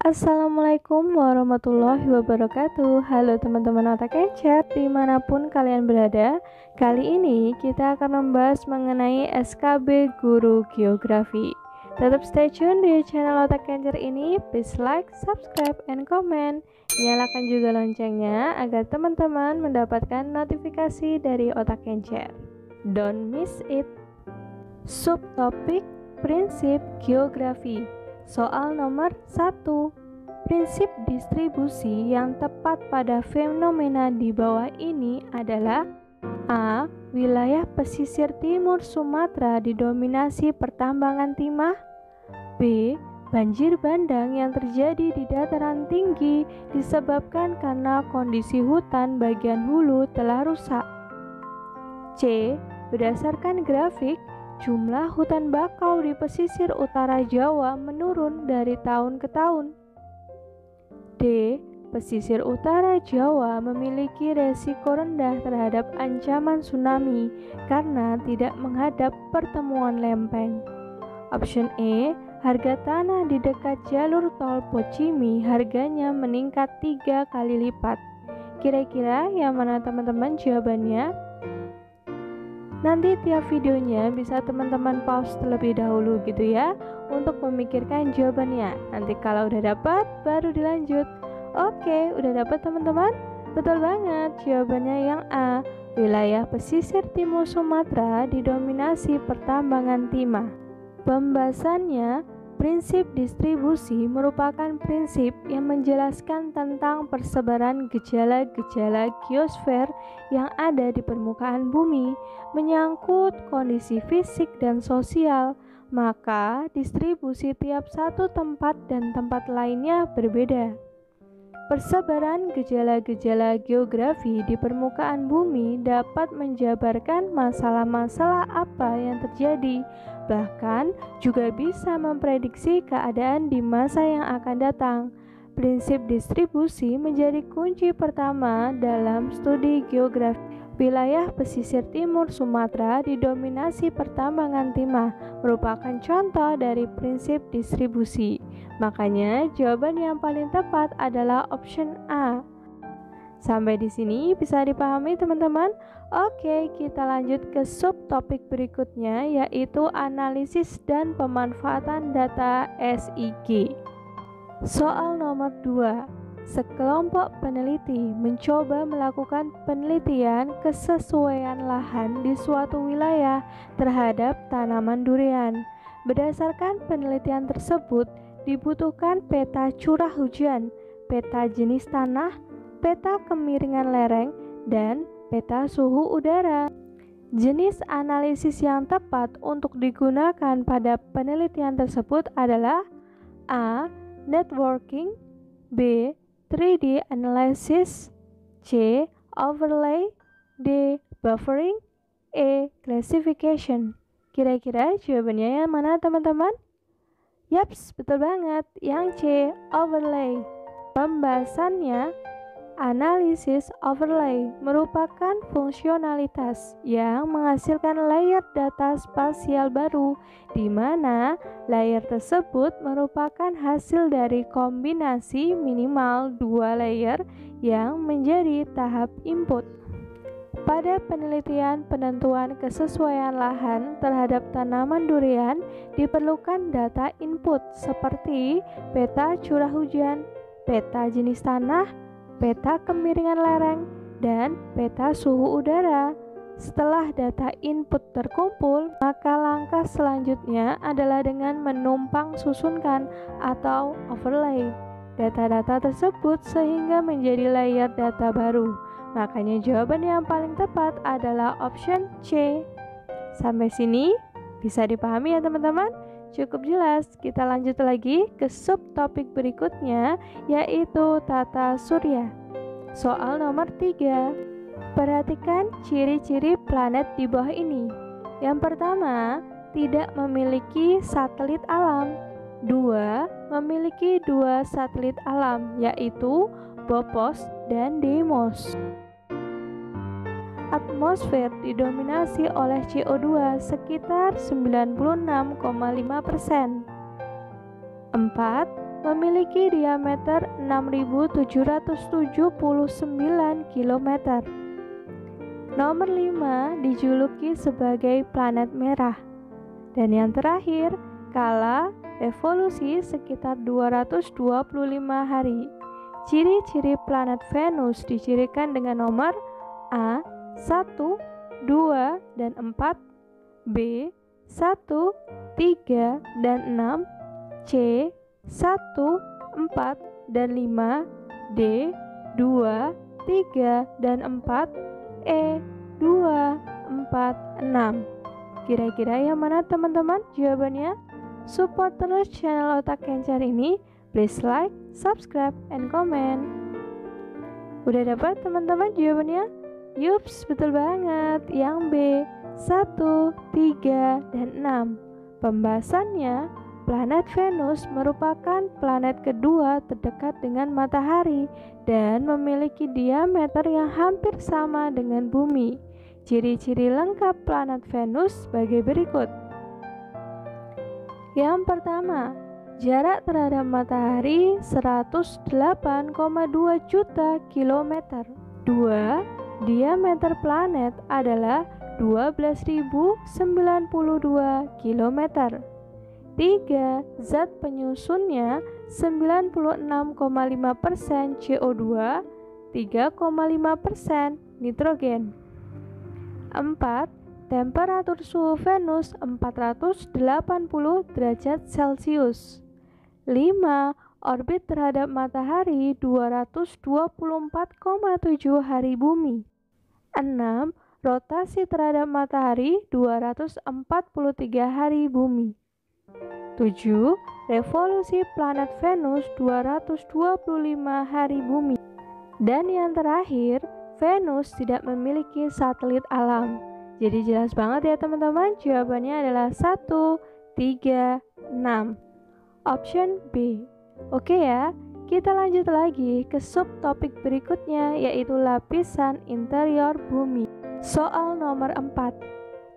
Assalamualaikum warahmatullahi wabarakatuh. Halo teman-teman otak encer dimanapun kalian berada. Kali ini kita akan membahas mengenai SKB Guru Geografi. Tetap stay tune di channel otak encer ini. Please like, subscribe, and comment. Nyalakan juga loncengnya agar teman-teman mendapatkan notifikasi dari otak encer. Don't miss it. Subtopik Prinsip Geografi. Soal nomor 1. Prinsip distribusi yang tepat pada fenomena di bawah ini adalah A. Wilayah pesisir timur Sumatera didominasi pertambangan timah. B. Banjir bandang yang terjadi di dataran tinggi disebabkan karena kondisi hutan bagian hulu telah rusak. C. Berdasarkan grafik, jumlah hutan bakau di pesisir utara Jawa menurun dari tahun ke tahun. D. Pesisir utara Jawa memiliki resiko rendah terhadap ancaman tsunami karena tidak menghadap pertemuan lempeng. Option E. Harga tanah di dekat jalur tol Pocimi harganya meningkat 3 kali lipat. Kira-kira yang mana teman-teman jawabannya? Nanti tiap videonya bisa teman-teman pause terlebih dahulu gitu ya, untuk memikirkan jawabannya. Nanti kalau udah dapat baru dilanjut. Oke, udah dapat teman-teman? Betul banget, jawabannya yang A. Wilayah pesisir timur Sumatera didominasi pertambangan timah. Pembahasannya, prinsip distribusi merupakan prinsip yang menjelaskan tentang persebaran gejala-gejala geosfer yang ada di permukaan bumi, menyangkut kondisi fisik dan sosial, maka distribusi tiap satu tempat dan tempat lainnya berbeda. Persebaran gejala-gejala geografi di permukaan bumi dapat menjabarkan masalah-masalah apa yang terjadi, bahkan juga bisa memprediksi keadaan di masa yang akan datang. Prinsip distribusi menjadi kunci pertama dalam studi geografi. Wilayah pesisir timur Sumatera didominasi pertambangan timah, merupakan contoh dari prinsip distribusi. Makanya jawaban yang paling tepat adalah option A. Sampai di sini bisa dipahami teman-teman? Oke, kita lanjut ke subtopik berikutnya, yaitu analisis dan pemanfaatan data SIG. Soal nomor 2. Sekelompok peneliti mencoba melakukan penelitian kesesuaian lahan di suatu wilayah terhadap tanaman durian. Berdasarkan penelitian tersebut, dibutuhkan peta curah hujan, peta jenis tanah, peta kemiringan lereng, dan peta suhu udara. Jenis analisis yang tepat untuk digunakan pada penelitian tersebut adalah A. Networking, B. 3D analysis, C. Overlay, D. Buffering, E. Classification. Kira-kira jawabannya yang mana teman-teman? Yaps, betul banget, yang C. Overlay. Pembahasannya, analisis overlay merupakan fungsionalitas yang menghasilkan layer data spasial baru, di mana layer tersebut merupakan hasil dari kombinasi minimal 2 layer yang menjadi tahap input. Pada penelitian penentuan kesesuaian lahan terhadap tanaman durian, diperlukan data input seperti peta curah hujan, peta jenis tanah, peta kemiringan lereng, dan peta suhu udara. Setelah data input terkumpul, maka langkah selanjutnya adalah dengan menumpang susunkan atau overlay data-data tersebut sehingga menjadi layer data baru. Makanya jawaban yang paling tepat adalah option C. Sampai sini bisa dipahami ya teman-teman? Cukup jelas. Kita lanjut lagi ke subtopik berikutnya, yaitu tata surya. Soal nomor 3. Perhatikan ciri-ciri planet di bawah ini. Yang pertama, tidak memiliki satelit alam. 2. Memiliki 2 satelit alam, yaitu Phobos dan Deimos. Atmosfer didominasi oleh CO2 sekitar 96,5%. 4. memiliki diameter 6.779 km. Nomor 5 dijuluki sebagai planet merah. Dan yang terakhir, kala revolusi sekitar 225 hari. Ciri-ciri planet Venus dicirikan dengan nomor A, 1, 2, dan 4, B, 1, 3, dan 6, C, 1, 4, dan 5, D, 2, 3, dan 4, E, 2, 4, 6. Kira-kira yang mana teman-teman jawabannya? Support terus channel Otak Kencer ini. Please like, subscribe, and comment. Udah dapat teman-teman jawabannya? Yups, betul banget. Yang B, 1, 3, dan 6. Pembahasannya, planet Venus merupakan planet kedua terdekat dengan matahari dan memiliki diameter yang hampir sama dengan bumi. Ciri-ciri lengkap planet Venus sebagai berikut. Yang pertama, jarak terhadap matahari 108,2 juta kilometer. 2. Diameter planet adalah 12.092 kilometer. 3. Zat penyusunnya 96,5% CO2, 3,5% nitrogen. 4. Temperatur suhu Venus 480 derajat Celcius. 5. Orbit terhadap matahari 224,7 hari bumi. 6. Rotasi terhadap matahari 243 hari bumi. 7. Revolusi planet Venus 225 hari bumi. Dan yang terakhir, Venus tidak memiliki satelit alam. Jadi jelas banget ya teman-teman, jawabannya adalah 1, 3, 6. Option B. Oke ya, kita lanjut lagi ke subtopik berikutnya, yaitu lapisan interior bumi. Soal nomor 4.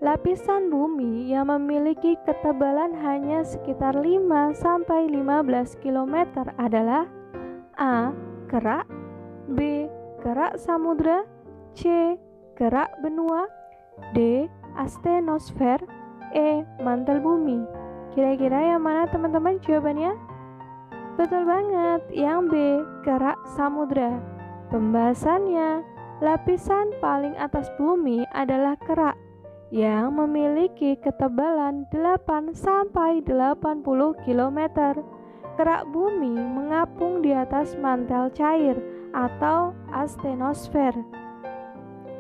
Lapisan bumi yang memiliki ketebalan hanya sekitar 5-15 km adalah A. Kerak, B. Kerak samudra, C. Kerak benua, D. Astenosfer, E. Mantel bumi. Kira-kira yang mana teman-teman jawabannya? Betul banget, yang B. Kerak samudra. Pembahasannya, lapisan paling atas bumi adalah kerak yang memiliki ketebalan 8-80 km. Kerak bumi mengapung di atas mantel cair atau astenosfer.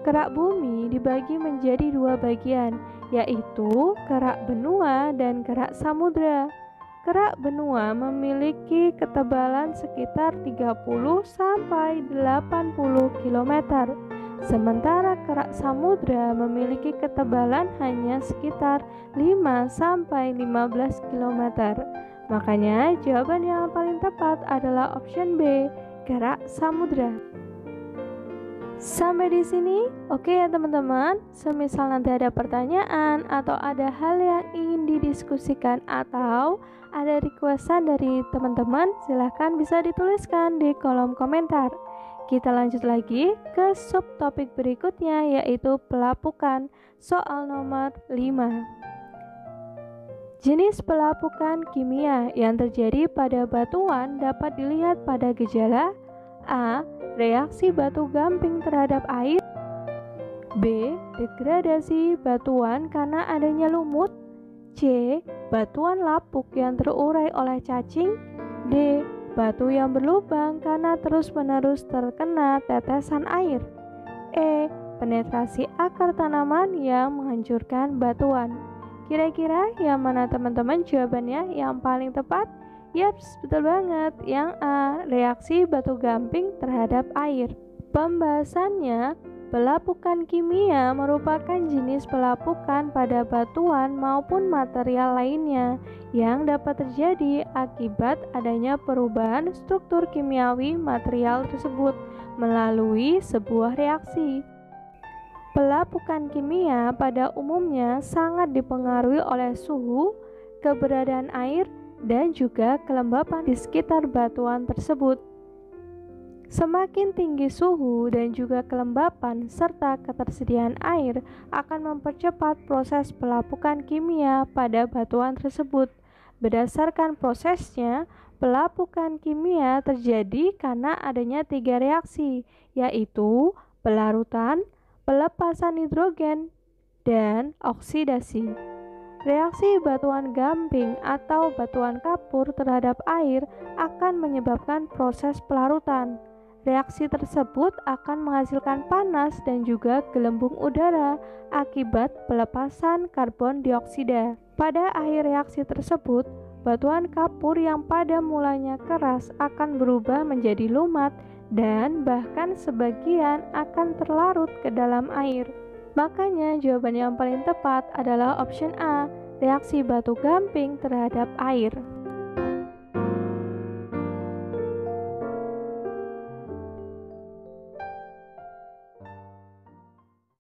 Kerak bumi dibagi menjadi dua bagian, yaitu kerak benua dan kerak samudra. Kerak benua memiliki ketebalan sekitar 30-80 km, sementara kerak samudra memiliki ketebalan hanya sekitar 5-15 km. Makanya jawaban yang paling tepat adalah option B, kerak samudra. Sampai di sini, oke ya teman-teman. Semisal nanti ada pertanyaan atau ada hal yang ingin didiskusikan atau ada requestan dari teman-teman, silahkan bisa dituliskan di kolom komentar. Kita lanjut lagi ke subtopik berikutnya, yaitu pelapukan. Soal nomor 5. Jenis pelapukan kimia yang terjadi pada batuan dapat dilihat pada gejala A. Reaksi batu gamping terhadap air, B. Degradasi batuan karena adanya lumut, C. Batuan lapuk yang terurai oleh cacing, D. Batu yang berlubang karena terus-menerus terkena tetesan air, E. Penetrasi akar tanaman yang menghancurkan batuan. Kira-kira yang mana teman-teman jawabannya yang paling tepat? Yaps, betul banget. Yang A, reaksi batu gamping terhadap air. Pembahasannya, pelapukan kimia merupakan jenis pelapukan pada batuan maupun material lainnya yang dapat terjadi akibat adanya perubahan struktur kimiawi material tersebut melalui sebuah reaksi. Pelapukan kimia pada umumnya sangat dipengaruhi oleh suhu, keberadaan air, dan juga kelembapan di sekitar batuan tersebut. Semakin tinggi suhu dan juga kelembapan serta ketersediaan air akan mempercepat proses pelapukan kimia pada batuan tersebut. Berdasarkan prosesnya, pelapukan kimia terjadi karena adanya 3 reaksi, yaitu pelarutan, pelepasan hidrogen, dan oksidasi. Reaksi batuan gamping atau batuan kapur terhadap air akan menyebabkan proses pelarutan. Reaksi tersebut akan menghasilkan panas dan juga gelembung udara akibat pelepasan karbon dioksida. Pada akhir reaksi tersebut, batuan kapur yang pada mulanya keras akan berubah menjadi lumat dan bahkan sebagian akan terlarut ke dalam air. Makanya jawaban yang paling tepat adalah option A, reaksi batu gamping terhadap air.